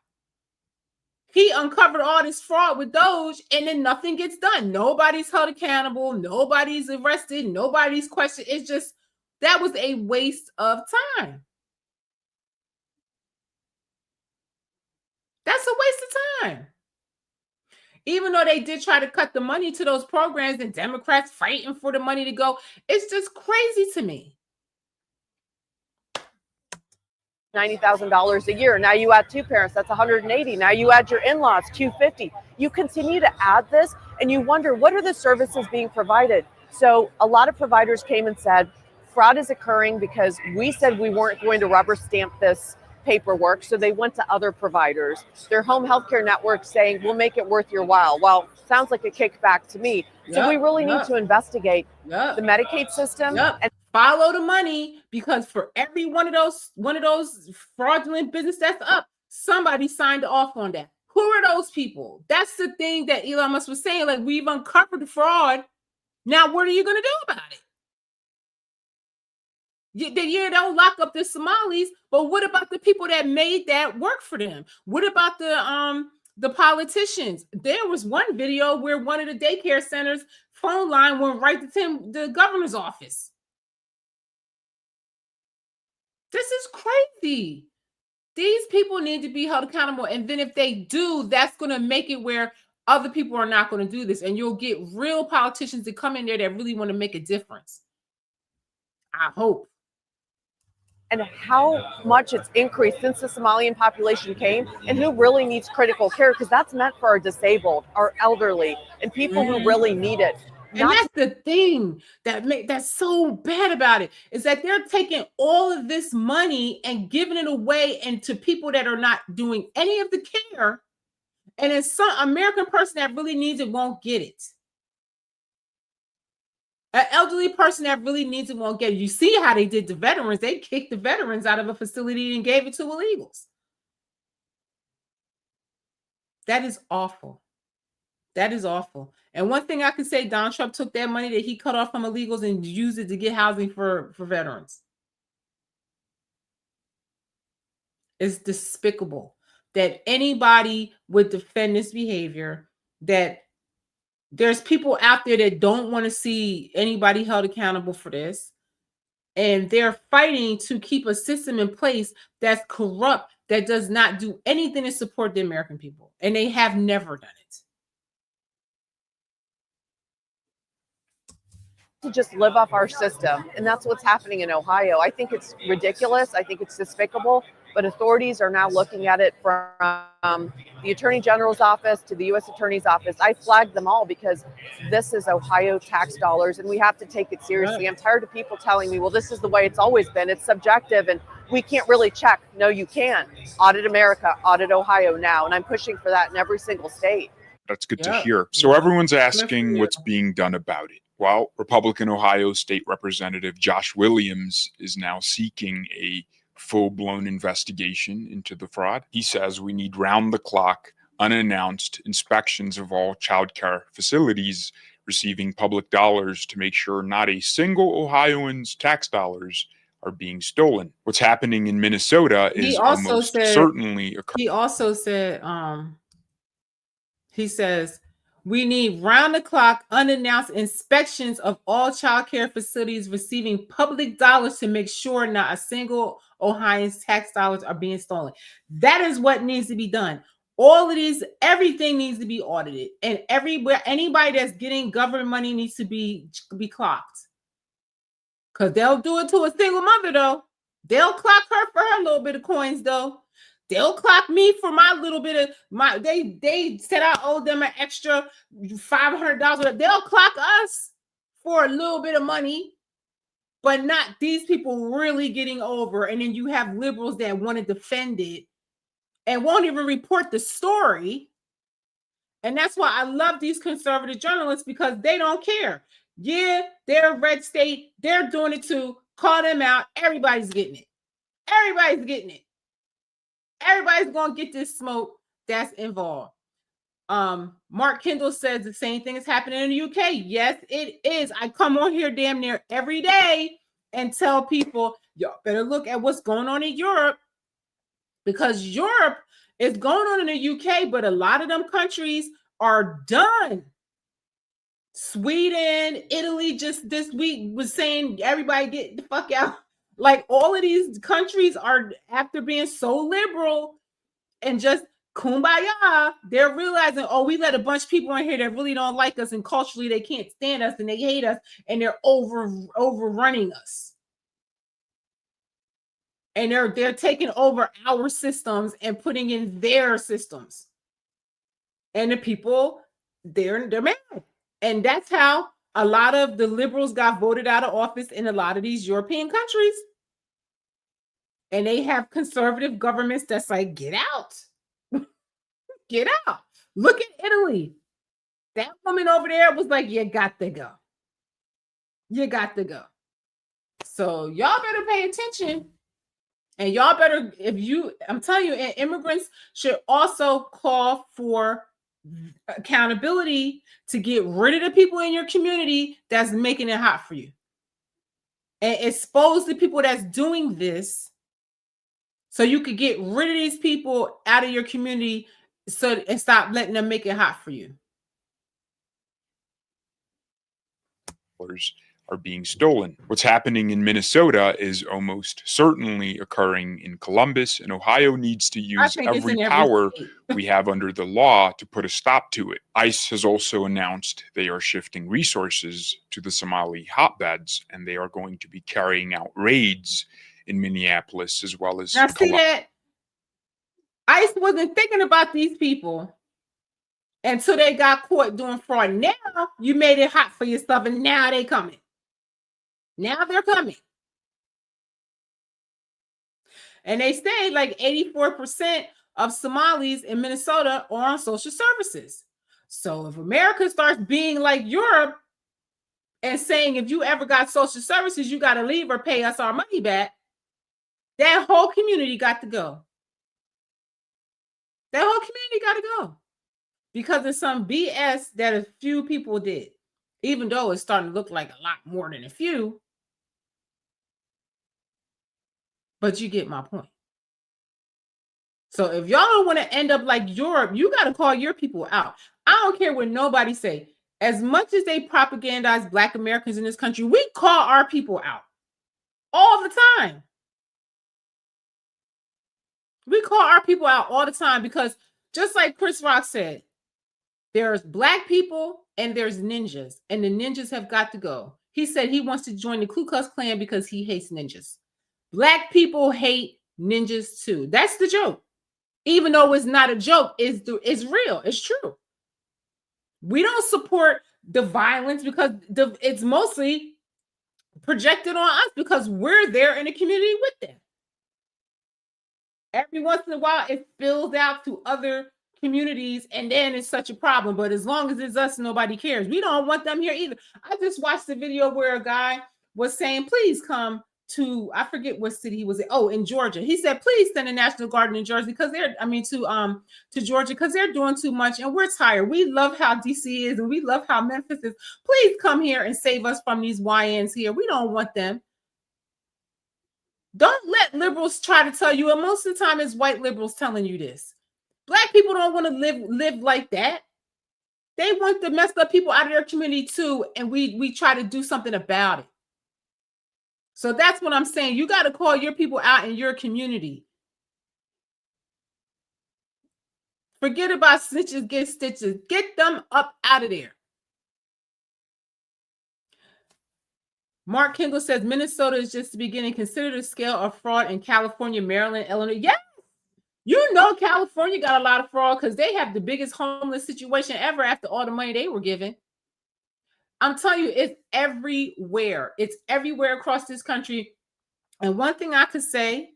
He uncovered all this fraud with Doge, and then nothing gets done. Nobody's held accountable. Nobody's arrested. Nobody's questioned. It's just, that was a waste of time. That's a waste of time. Even though they did try to cut the money to those programs and Democrats fighting for the money to go, it's just crazy to me. $90,000 a year. Now you add two parents, that's $180,000. Now you add your in-laws, $250,000. You continue to add this, and you wonder, what are the services being provided? So a lot of providers came and said, fraud is occurring because we said we weren't going to rubber stamp this paperwork, so they went to other providers. Their home healthcare network saying, we'll make it worth your while. Well, sounds like a kickback to me. So we really need to investigate the Medicaid system and follow the money, because for every one of those fraudulent business that's up, somebody signed off on that. Who are those people? That's the thing that Elon Musk was saying. Like, we've uncovered the fraud. Now, what are you going to do about it? Yeah, don't lock up the Somalis, but what about the people that made that work for them? What about the politicians? There was one video where one of the daycare centers' phone line went right to the governor's office. This is crazy. These people need to be held accountable. And then if they do, that's going to make it where other people are not going to do this. And you'll get real politicians to come in there that really want to make a difference. I hope. And how much it's increased since the Somalian population came, and who really needs critical care, because that's meant for our disabled, our elderly, and people who really need it. And that's the thing that's so bad about it, is that they're taking all of this money and giving it away and to people that are not doing any of the care. And then some American person that really needs it won't get it. An elderly person that really needs it won't get it. You see how they did the veterans. They kicked the veterans out of a facility and gave it to illegals. That is awful. That is awful. And one thing I can say, Donald Trump took that money that he cut off from illegals and used it to get housing for veterans. It's despicable that anybody would defend this behavior, that there's people out there that don't want to see anybody held accountable for this. And they're fighting to keep a system in place that's corrupt, that does not do anything to support the American people. And they have never done it. To just live off our system. And that's what's happening in Ohio. I think it's ridiculous. I think it's despicable. But authorities are now looking at it from the Attorney General's office to the U.S. Attorney's office. I flagged them all because this is Ohio tax dollars and we have to take it seriously. I'm tired of people telling me, well, this is the way it's always been. It's subjective and we can't really check. No, you can. Audit America, audit Ohio now. And I'm pushing for that in every single state. That's good to hear. So everyone's asking what's being done about it. Well, Republican Ohio State Representative Josh Williams is now seeking a full-blown investigation into the fraud. He says we need round-the-clock, unannounced inspections of all childcare facilities receiving public dollars to make sure not a single Ohioan's tax dollars are being stolen. What's happening in Minnesota is almost certainly occurring. He also said, he says, we need round-the-clock, unannounced inspections of all child care facilities receiving public dollars to make sure not a single Ohioan's tax dollars are being stolen. That is what needs to be done. All of these, everything needs to be audited. And everywhere, anybody that's getting government money needs to be clocked. Because they'll do it to a single mother, though. They'll clock her for her little bit of coins, though. They'll clock me for my little bit of my. They said I owed them an extra $500. They'll clock us for a little bit of money, but not these people really getting over. And then you have liberals that want to defend it and won't even report the story. And that's why I love these conservative journalists, because they don't care. Yeah, they're a red state. They're doing it too. Call them out. Everybody's getting it. Everybody's getting it. Everybody's going to get this smoke that's involved. Mark Kendall says the same thing is happening in the UK. Yes, it is. I come on here damn near every day and tell people, y'all better look at what's going on in Europe, because Europe is going on in the UK, but a lot of them countries are done. Sweden, Italy, just this week was saying everybody get the fuck out. Like, all of these countries are, after being so liberal and just kumbaya, they're realizing, oh, we let a bunch of people in here that really don't like us, and culturally they can't stand us and they hate us, and they're overrunning us. And they're taking over our systems and putting in their systems. And the people, they're mad. And that's how a lot of the liberals got voted out of office in a lot of these European countries. And they have conservative governments that's like, get out. Get out. Look at Italy. That woman over there was like, you got to go. You got to go. So y'all better pay attention. And y'all better, I'm telling you, and immigrants should also call for accountability to get rid of the people in your community that's making it hot for you. And expose the people that's doing this, so you could get rid of these people out of your community, and stop letting them make it hot for you. Are being stolen. What's happening in Minnesota is almost certainly occurring in Columbus, and Ohio needs to use every power we have under the law to put a stop to it. ICE has also announced they are shifting resources to the Somali hotbeds, and they are going to be carrying out raids in Minneapolis as well as. Now, see that ICE wasn't thinking about these people until they got caught doing fraud. Now you made it hot for yourself, and now they coming. Now they're coming. And they say like 84% of Somalis in Minnesota are on social services. So if America starts being like Europe and saying, if you ever got social services, you got to leave or pay us our money back, that whole community got to go. That whole community got to go. Because of some BS that a few people did. Even though it's starting to look like a lot more than a few. But you get my point. So if y'all don't want to end up like Europe, you got to call your people out. I don't care what nobody say. As much as they propagandize Black Americans in this country, we call our people out all the time. We call our people out all the time, because just like Chris Rock said, there's Black people and there's ninjas, and the ninjas have got to go. He said he wants to join the Ku Klux Klan because he hates ninjas. Black people hate ninjas too. That's the joke. Even though it's not a joke, it's real. It's true. We don't support the violence because it's mostly projected on us, because we're there in the community with them. Every once in a while, it spills out to other communities, and then it's such a problem. But as long as it's us, nobody cares. We don't want them here either. I just watched the video where a guy was saying, please come to, I forget what city he was in. Oh, in Georgia. He said, please send the National Guard in Jersey, because to Georgia, because they're doing too much and we're tired. We love how DC is and we love how Memphis is. Please come here and save us from these YNs here. We don't want them. Don't let liberals try to tell you, and most of the time it's white liberals telling you this. Black people don't want to live like that. They want the messed up people out of their community too, and we try to do something about it. So that's what I'm saying. You got to call your people out in your community. Forget about snitches get stitches. Get them up out of there. Mark Kingle says Minnesota is just the beginning. Consider the scale of fraud in California, Maryland, Illinois. Yes, You know, California got a lot of fraud because they have the biggest homeless situation ever after all the money they were given. I'm telling you, it's everywhere. It's everywhere across this country. And one thing I could say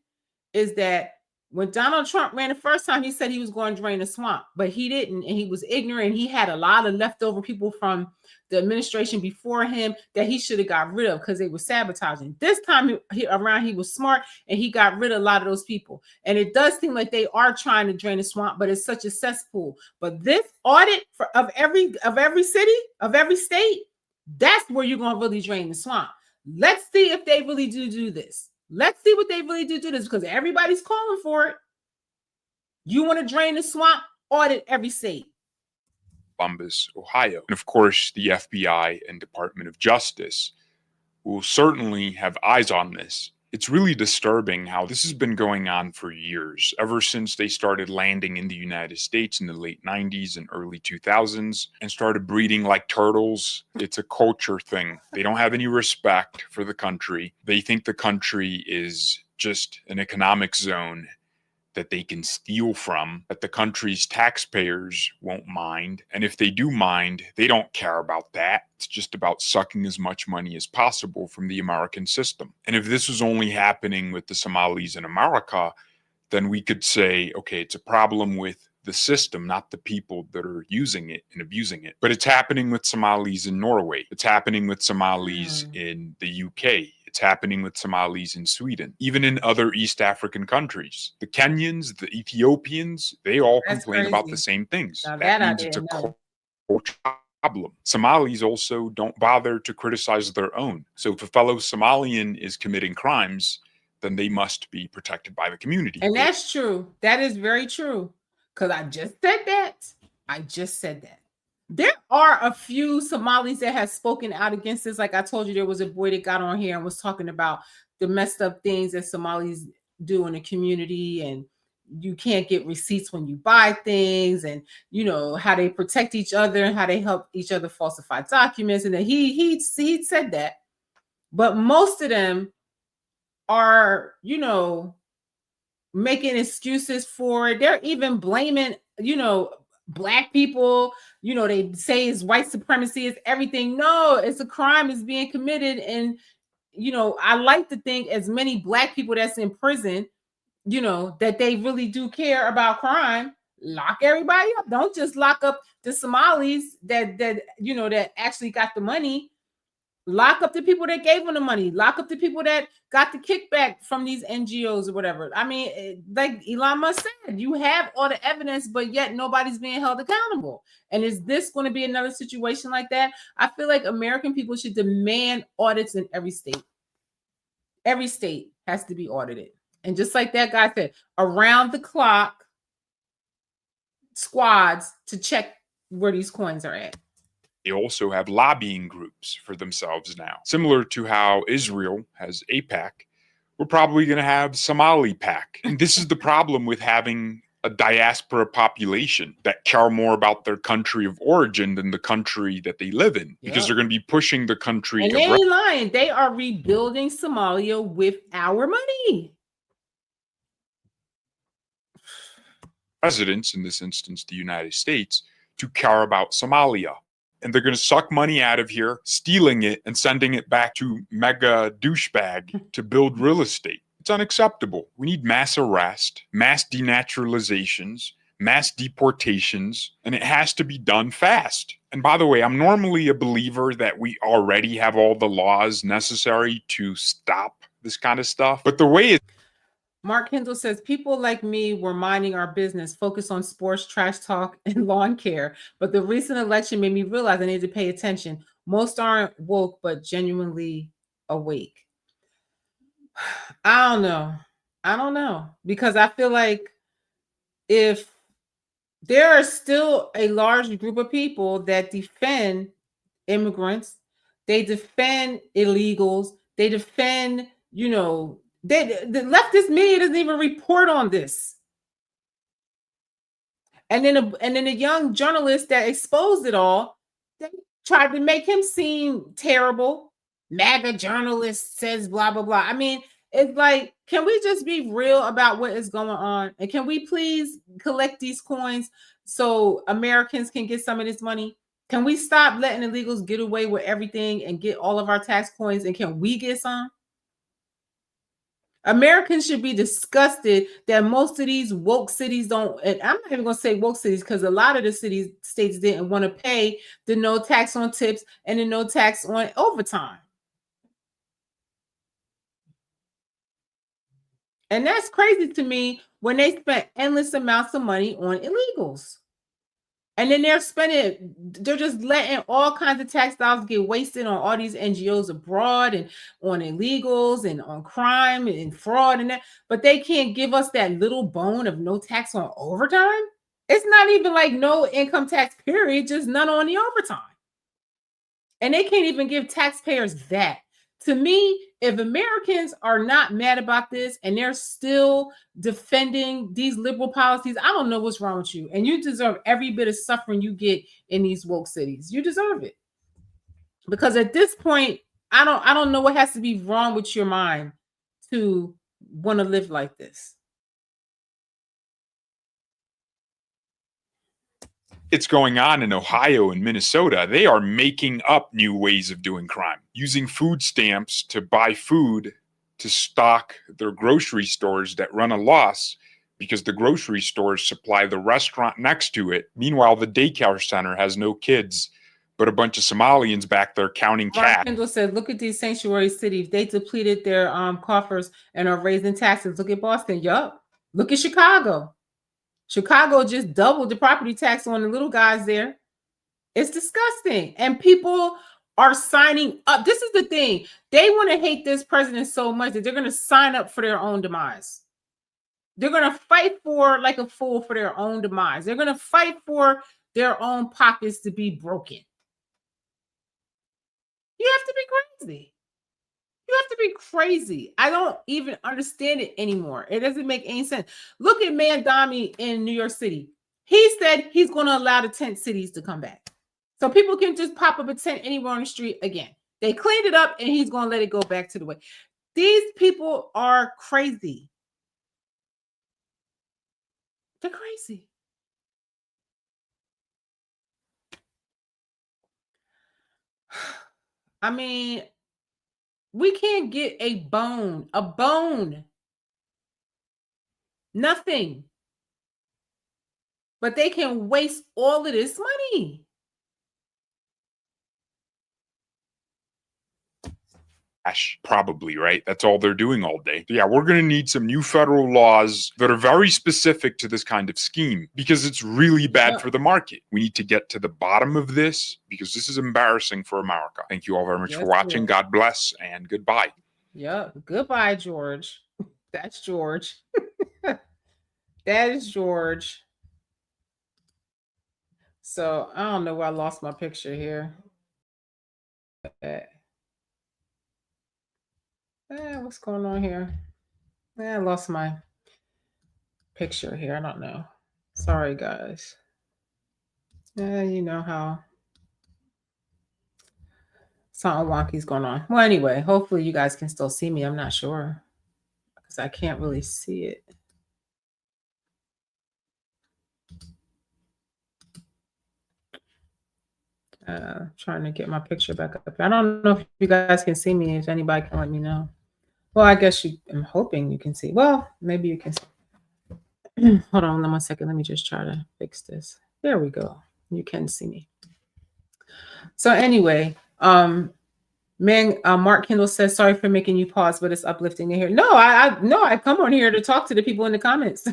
is that when Donald Trump ran the first time, he said he was going to drain the swamp, but he didn't. And he was ignorant. He had a lot of leftover people from the administration before him that he should have got rid of because they were sabotaging. This time around, he was smart and he got rid of a lot of those people. And it does seem like they are trying to drain the swamp, but it's such a cesspool. But this audit of every city, of every state, that's where you're going to really drain the swamp. Let's see if they really do this. Let's see what they really do this because everybody's calling for it. You want to drain the swamp? Audit every state. Columbus, Ohio. And of course, the FBI and Department of Justice will certainly have eyes on this. It's really disturbing how this has been going on for years, ever since they started landing in the United States in the late 90s and early 2000s and started breeding like turtles. It's a culture thing. They don't have any respect for the country. They think the country is just an economic zone that they can steal from, that the country's taxpayers won't mind. And if they do mind, they don't care about that. It's just about sucking as much money as possible from the American system. And if this was only happening with the Somalis in America, then we could say, okay, it's a problem with the system, not the people that are using it and abusing it. But it's happening with Somalis in Norway. It's happening with Somalis in the UK. It's happening with Somalis in Sweden, even in other East African countries. The Kenyans, the Ethiopians, they all complain about the same things. Now that means it's a culture problem. Somalis also don't bother to criticize their own. So if a fellow Somalian is committing crimes, then they must be protected by the community. And that's true. That is very true. Because I just said that. There are a few Somalis that have spoken out against this. Like I told you, there was a boy that got on here and was talking about the messed up things that Somalis do in the community, and you can't get receipts when you buy things, and you know how they protect each other and how they help each other falsify documents. And then he said that, but most of them are, you know, making excuses for it. They're even blaming, you know, Black people. You know, they say it's white supremacy, it's everything. No, it's a crime is being committed. And, you know, I like to think as many Black people that's in prison, you know, that they really do care about crime. Lock everybody up. Don't just lock up the Somalis that you know, that actually got the money. Lock up the people that gave them the money. Lock up the people that got the kickback from these NGOs or whatever. I mean, like Elon Musk said, you have all the evidence, but yet nobody's being held accountable. And is this going to be another situation like that? I feel like American people should demand audits in every state. Every state has to be audited. And just like that guy said, around the clock squads to check where these coins are at. They also have lobbying groups for themselves now. Similar to how Israel has AIPAC, we're probably going to have Somali PAC. And this is the problem with having a diaspora population that care more about their country of origin than the country that they live in, because they're going to be pushing the country. And they ain't lying. They are rebuilding Somalia with our money. Presidents, in this instance, the United States, to care about Somalia. And they're going to suck money out of here, stealing it and sending it back to mega douchebag to build real estate. It's unacceptable. We need mass arrest, mass denaturalizations, mass deportations, and it has to be done fast. And by the way, I'm normally a believer that we already have all the laws necessary to stop this kind of stuff. But the way Mark Kendall says, people like me were minding our business, focused on sports, trash talk, and lawn care. But the recent election made me realize I need to pay attention. Most aren't woke, but genuinely awake. I don't know. Because I feel like if there are still a large group of people that defend immigrants, they defend illegals, they defend, you know, the leftist media doesn't even report on this. And then a young journalist that exposed it all, they tried to make him seem terrible. MAGA journalist says blah, blah, blah. I mean, It's like, can we just be real about what is going on? And can we please collect these coins so Americans can get some of this money? Can we stop letting illegals get away with everything and get all of our tax coins? And can we get some? Americans should be disgusted that most of these woke cities don't, and I'm not even going to say woke cities because a lot of the states didn't want to pay the no tax on tips and the no tax on overtime. And that's crazy to me when they spent endless amounts of money on illegals. And then they're just letting all kinds of tax dollars get wasted on all these NGOs abroad and on illegals and on crime and fraud and that. But they can't give us that little bone of no tax on overtime. It's not even like no income tax period, just none on the overtime. And they can't even give taxpayers that. To me, if Americans are not mad about this and they're still defending these liberal policies, I don't know what's wrong with you. And you deserve every bit of suffering you get in these woke cities. You deserve it. Because at this point, I don't know what has to be wrong with your mind to want to live like this. It's going on in Ohio and Minnesota. They are making up new ways of doing crime, using food stamps to buy food to stock their grocery stores that run a loss because the grocery stores supply the restaurant next to it. Meanwhile, the daycare center has no kids, but a bunch of Somalians back there counting cash. Kendall said, look at these sanctuary cities. They depleted their coffers and are raising taxes. Look at Boston. Yup. Look at Chicago. Chicago just doubled the property tax on the little guys there. It's disgusting. And people are signing up. This is the thing. They want to hate this president so much that they're going to sign up for their own demise. They're going to fight for like a fool for their own demise. They're going to fight for their own pockets to be broken. You have to be crazy. You have to be crazy. I don't even understand it anymore. It doesn't make any sense. Look at Mandami in New York City. He said he's going to allow the tent cities to come back. So people can just pop up a tent anywhere on the street again. They cleaned it up and he's going to let it go back to the way. These people are crazy. They're crazy. I mean, we can't get a bone, nothing. But they can waste all of this money. Probably, right? That's all they're doing all day. Yeah, we're going to need some new federal laws that are very specific to this kind of scheme because it's really bad for the market. We need to get to the bottom of this because this is embarrassing for America. Thank you all very much for watching. God bless and goodbye. Yeah, goodbye, George. That's George. That is George. So I don't know where I lost my picture here. What's going on here? I lost my picture here. I don't know. Sorry, guys. You know how something wonky's going on. Well, anyway, hopefully you guys can still see me. I'm not sure because I can't really see it. Trying to get my picture back up. I don't know if you guys can see me. If anybody can let me know. Well, I guess I'm hoping you can see. Well, maybe you can see. Hold on 1 second. Let me just try to fix this. There we go. You can see me. So anyway, Mark Kendall says, sorry for making you pause, but it's uplifting to hear. No, I come on here to talk to the people in the comments.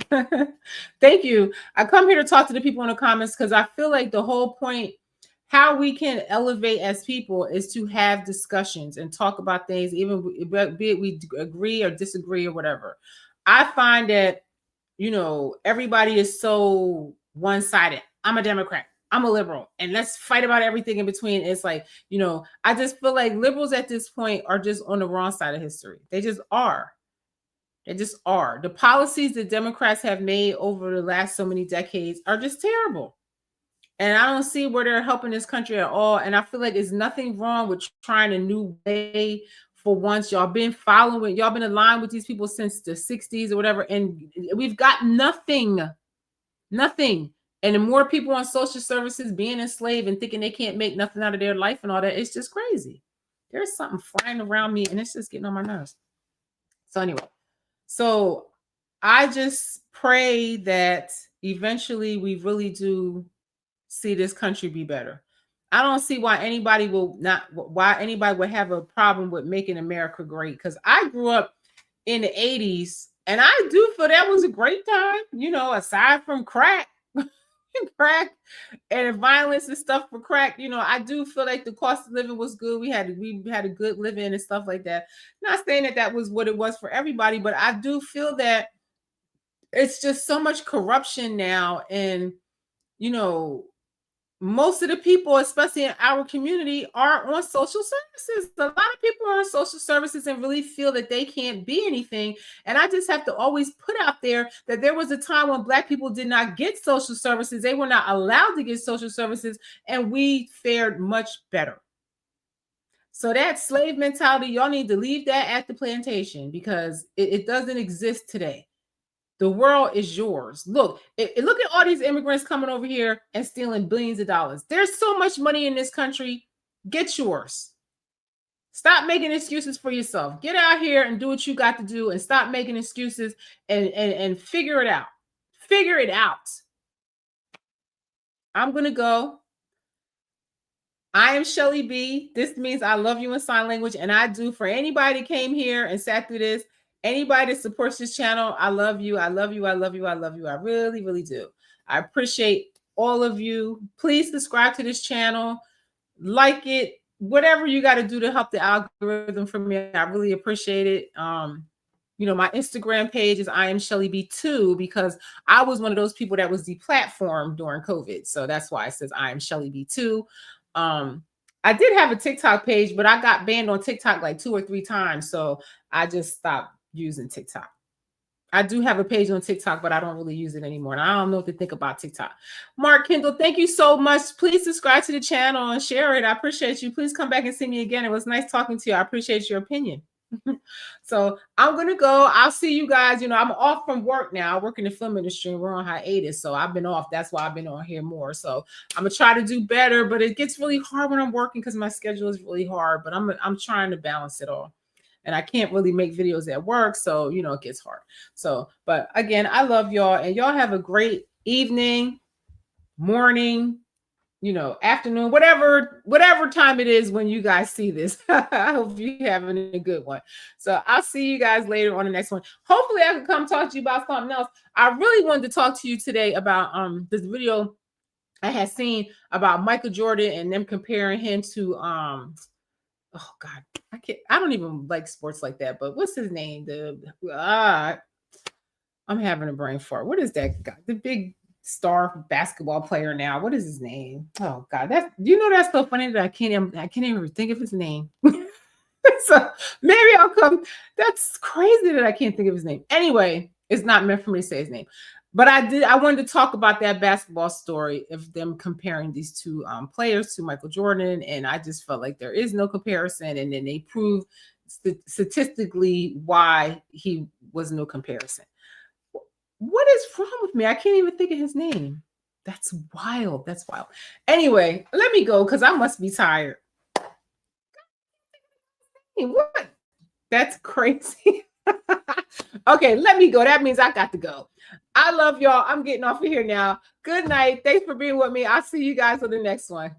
Thank you. I come here to talk to the people in the comments because I feel like the whole point, how we can elevate as people is to have discussions and talk about things, even be it we agree or disagree or whatever. I find that, everybody is so one-sided. I'm a Democrat. I'm a liberal. And let's fight about everything in between. It's like, I just feel like liberals at this point are just on the wrong side of history. They just are. They just are. The policies that Democrats have made over the last so many decades are just terrible. And I don't see where they're helping this country at all. And I feel like there's nothing wrong with trying a new way for once. Y'all been following, y'all been aligned with these people since the 60s or whatever, and we've got nothing. And the more people on social services being enslaved and thinking they can't make nothing out of their life and all that, it's just crazy. There's something flying around me and it's just getting on my nerves. So anyway, so I just pray that eventually we really do see this country be better. I don't see why anybody would have a problem with making America great. Because I grew up in the 80s and I do feel that was a great time, aside from crack and violence and stuff for crack. I do feel like the cost of living was good. We had a good living and stuff like that. Not saying that was what it was for everybody, but I do feel that it's just so much corruption now. And, most of the people, especially in our community, are on social services. A lot of people are on social services and really feel that they can't be anything. And I just have to always put out there that there was a time when Black people did not get social services. They were not allowed to get social services, and we fared much better. So that slave mentality, y'all need to leave that at the plantation, because it doesn't exist today. The world is yours. Look at all these immigrants coming over here and stealing billions of dollars. There's so much money in this country. Get yours. Stop making excuses for yourself. Get out here and do what you got to do, and stop making excuses and figure it out. Figure it out. I'm going to go. I am Shelly B. This means I love you in sign language, and I do. For anybody that came here and sat through this, anybody that supports this channel, I love you. I love you. I love you. I love you. I really, really do. I appreciate all of you. Please subscribe to this channel. Like it. Whatever you got to do to help the algorithm for me, I really appreciate it. My Instagram page is I am Shelly B2, because I was one of those people that was deplatformed during COVID. So that's why it says I am Shelly B2. I did have a TikTok page, but I got banned on TikTok like 2 or 3 times. So I just stopped using TikTok. I do have a page on TikTok, but I don't really use it anymore. And I don't know what to think about TikTok. Mark Kendall, thank you so much. Please subscribe to the channel and share it. I appreciate you. Please come back and see me again. It was nice talking to you. I appreciate your opinion. So I'm going to go. I'll see you guys. I'm off from work now. I work in the film industry. We're on hiatus. So I've been off. That's why I've been on here more. So I'm going to try to do better, but it gets really hard when I'm working because my schedule is really hard, but I'm trying to balance it all. And I can't really make videos at work. So, it gets hard. So, but again, I love y'all, and y'all have a great evening, morning, afternoon, whatever time it is when you guys see this. I hope you're having a good one. So I'll see you guys later on the next one. Hopefully I can come talk to you about something else. I really wanted to talk to you today about this video I had seen about Michael Jordan and them comparing him to oh God, I don't even like sports like that, but what's his name? I'm having a brain fart. What is that guy? The big star basketball player now. What is his name? Oh God, that's so funny that I can't even think of his name. So maybe I'll come. That's crazy that I can't think of his name. Anyway, it's not meant for me to say his name. But I wanted to talk about that basketball story of them comparing these two players to Michael Jordan. And I just felt like there is no comparison. And then they proved statistically why he was no comparison. What is wrong with me? I can't even think of his name. That's wild. That's wild. Anyway, let me go because I must be tired. What? That's crazy. Okay, let me go. That means I got to go. I love y'all. I'm getting off of here now. Good night. Thanks for being with me. I'll see you guys on the next one.